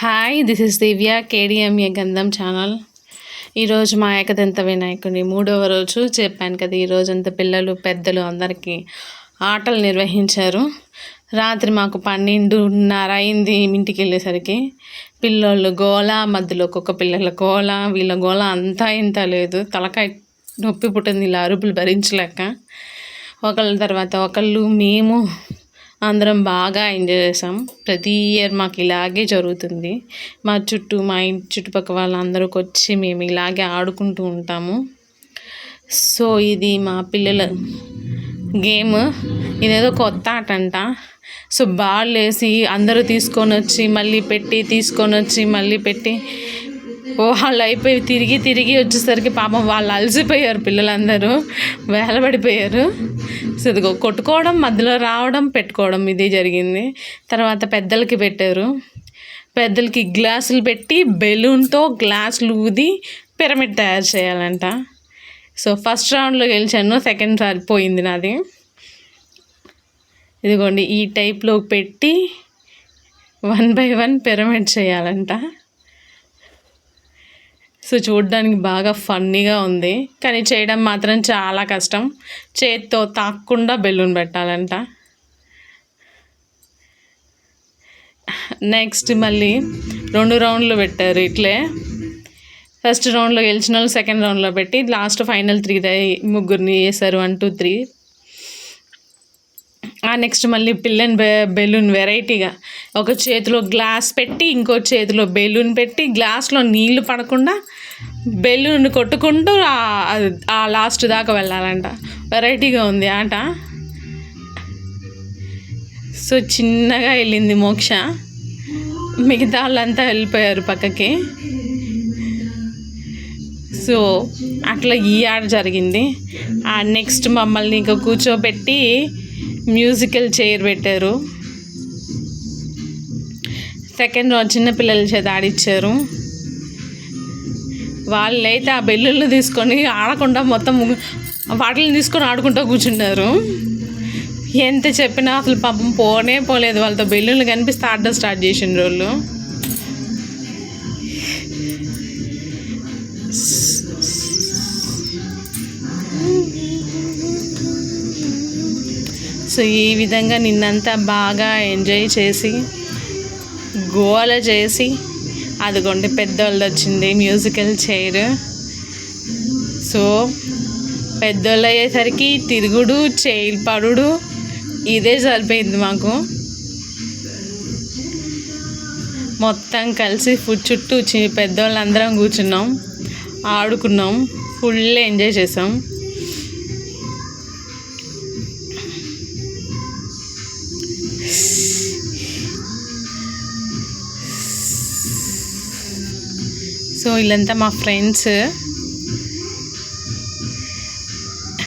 Hi, this is దివ్య, కేడిఎంఏ గంధం channel. ఈరోజు మా ఏకదంత వినాయకుని 3వ రోజు. చెప్పాను కదా, ఈరోజంతా పిల్లలు పెద్దలు అందరికీ ఆటలు నిర్వహించారు. రాత్రి మాకు 12:30 అయింది ఇంటికి వెళ్ళేసరికి. పిల్లోళ్ళు గోల, మధ్యలో ఒక్కొక్క పిల్లల గోల, వీళ్ళ గోల అంతా ఇంత లేదు. తలకాయ నొప్పి పుట్టింది ఇలా అరుపులు భరించలేక. ఒకళ్ళ తర్వాత ఒకళ్ళు మేము అందరం బాగా ఎంజాయ్ చేసాం. ప్రతి ఇయర్ మాకు ఇలాగే జరుగుతుంది. మా ఇంటి చుట్టుపక్కల వాళ్ళందరికి వచ్చి మేము ఇలాగే ఆడుకుంటూ ఉంటాము. సో ఇది మా పిల్లల గేమ్. ఇదేదో కొత్త ఆట అంట. సో బాల్ వేసి అందరూ తీసుకొని వచ్చి మళ్ళీ పెట్టి, తీసుకొని వచ్చి మళ్ళీ పెట్టి, వాళ్ళు అయిపోయి తిరిగి వచ్చేసరికి పాపం వాళ్ళు అలసిపోయారు. పిల్లలందరూ వేలబడిపోయారు. సో ఇదిగో కొట్టుకోవడం, మధ్యలో రావడం, పెట్టుకోవడం ఇదే జరిగింది. తర్వాత పెద్దలకి పెట్టారు. పెద్దలకి గ్లాసులు పెట్టి బెలూన్తో గ్లాసులు ఊది పిరమిడ్ తయారు చేయాలంట. సో ఫస్ట్ రౌండ్లో గెలిచాను, సెకండ్ సారి పోయింది నాది. ఇదిగోండి ఈ టైప్లో పెట్టి 1 by 1 పిరమిడ్ చేయాలంట. సో చూడడానికి బాగా ఫన్నీగా ఉంది, కానీ చేయడం మాత్రం చాలా కష్టం. చేతితో తాకకుండా బెలూన్ పెట్టాలంట. నెక్స్ట్ మళ్ళీ 2 రౌండ్లు పెట్టారు ఇట్లే. ఫస్ట్ రౌండ్లో గెలిచిన వాళ్ళు సెకండ్ రౌండ్లో పెట్టి లాస్ట్ ఫైనల్ 3 ముగ్గురిని వేశారు. 1, 2, 3. నెక్స్ట్ మళ్ళీ బెలూన్ వెరైటీగా ఒక చేతిలో గ్లాస్ పెట్టి, ఇంకో చేతిలో బెలూన్ పెట్టి, గ్లాస్లో నీళ్లు పడకుండా బెలూన్ కొట్టుకుంటూ ఆ లాస్ట్ దాకా వెళ్ళాలంట. వెరైటీగా ఉంది ఆట. సో చిన్నగా వెళ్ళింది మోక్ష, మిగతా వాళ్ళంతా వెళ్ళిపోయారు పక్కకి. సో అట్లా ఈ ఆట జరిగింది. నెక్స్ట్ మమ్మల్ని ఇంకా కూర్చోబెట్టి మ్యూజికల్ చైర్ పెట్టారు. సెకండ్ రౌండ్ చిన్నపిల్లల చేత ఆడిచ్చారు. వాళ్ళైతే ఆ బెల్లుల్ని తీసుకొని ఆడకుండా మొత్తం వాటిని తీసుకొని ఆడుకుంటూ కూర్చున్నారు. ఎంత చెప్పినా అసలు పాపం పోలేదు. వాళ్ళతో బెల్లుల్ని కనిపిస్తే ఆడడం స్టార్ట్ చేసిండ్రు వాళ్ళు. సో ఈ విధంగా నిన్నంతా బాగా ఎంజాయ్ చేసి గోల చేసి, అదిగోండి పెద్దోళ్ళు వచ్చింది మ్యూజికల్ చైర్. సో పెద్దోళ్ళు అయ్యేసరికి తిరుగుడు, చైర్ పడుడు ఇదే సరిపోయింది మాకు. మొత్తం కలిసి ఫుడ్ చుట్టూ పెద్దోళ్ళు అందరం కూర్చున్నాం, ఆడుకున్నాం, ఫుల్ ఎంజాయ్ చేసాం. సో వీళ్ళంతా మా ఫ్రెండ్స్.